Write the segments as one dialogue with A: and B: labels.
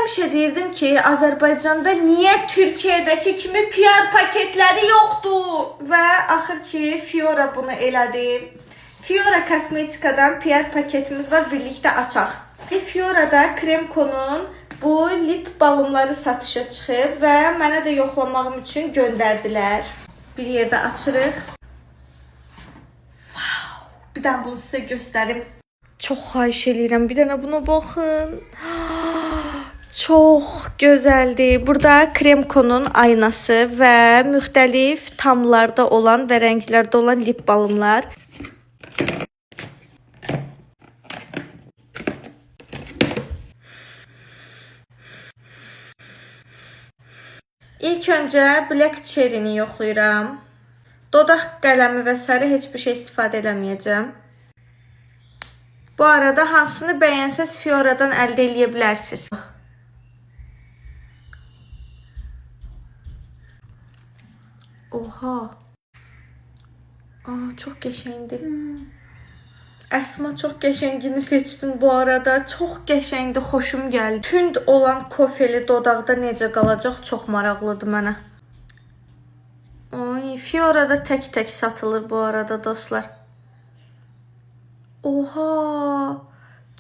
A: həmişə deyirdim ki, Azərbaycanda niyə Türkiyədəki kimi PR paketləri yoxdur? Və axır ki, Fiora bunu elədi. Fiora kosmetikadan PR paketimiz var, birlikdə açaq. Fiora'da Kremko'nun bu lip balmları satışa çıxıb və mənə də yoxlamağım üçün göndərdilər. Bir yerdə açırıq. Wow. Bir daha bunu sizə göstərim. Çox xahiş edirəm, bir dənə buna baxın. Çox gözəldir. Burada Kremko'nun aynası və müxtəlif tamlarda olan və rənglərdə olan lip balmlar. İlk öncə Black Cherry'ni yoxlayıram. Dodaq qələmi və s. heç bir şey istifadə eləməyəcəm. Bu arada hansını bəyənsəz Fiora'dan əldə eləyə bilərsiniz. Oha. Çox qəşəngdir. Əsma çox qəşəngini seçdin bu arada. Çox qəşəngdir, xoşum gəldi. Tünd olan kofeli dodaqda necə qalacaq çox maraqlıdır mənə. Oy, Fiora'da tək-tək satılır bu arada dostlar. Oha,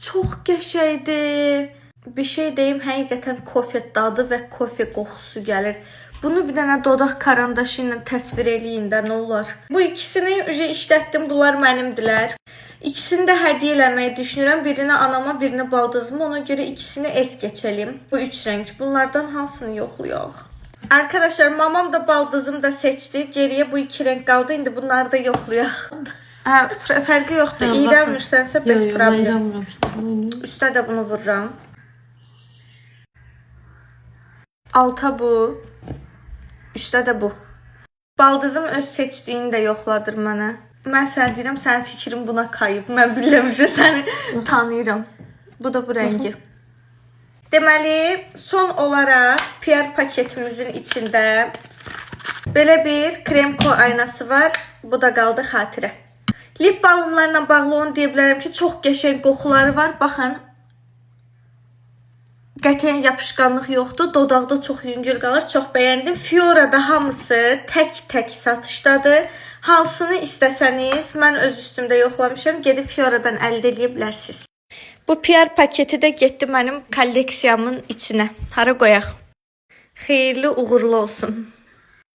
A: çox qəşəngdir. Bir şey deyim, həqiqətən kofe dadı və kofe qoxusu gəlir. Bunu bir dənə dodaq karandaşı ilə təsvir eləyin də, nə olar. Bu ikisini işlətdim, bunlar mənimdilər. İkisini də hədiyyə eləməyi düşünürəm. Birini anama, birini baldızıma. Ona görə ikisini es keçelim. Bu üç rəng. Bunlardan hansını yoxlayaq? Arkadaşlar, mamam da baldızım da seçdi. Geriyə bu iki rəng qaldı. İndi bunları da yoxlayaq. Fərqi yoxdur. İyrənmirsənsə bez problem. Üstə də bunu vururam. Alta bu. Üstə də bu. Baldızım öz seçdiyini də yoxladır mənə. Mən sənə deyirəm, sənin fikrin buna kayıb. Mən bilirəmişə səni tanıyıram. Bu da bu rəngi. Deməli, son olaraq PR paketimizin içində belə bir Kremko aynası var. Bu da qaldı xatirə. Lip balmlarla bağlı onu deyə bilərəm ki, çox qəşəng qoxuları var. Baxın. Qətiyyən yapışqanlıq yoxdur. Dodaqda çox yüngül qalır. Çox bəyəndim. Fiora'da hamısı tək-tək satışdadır. Hansını istəsəniz, mən öz üstümdə yoxlamışam. Gedib Fiora'dan əldə edə bilərsiniz. Bu PR paketi də getdi mənim kolleksiyamın içinə. Hara qoyaq? Xeyirli, uğurlu olsun.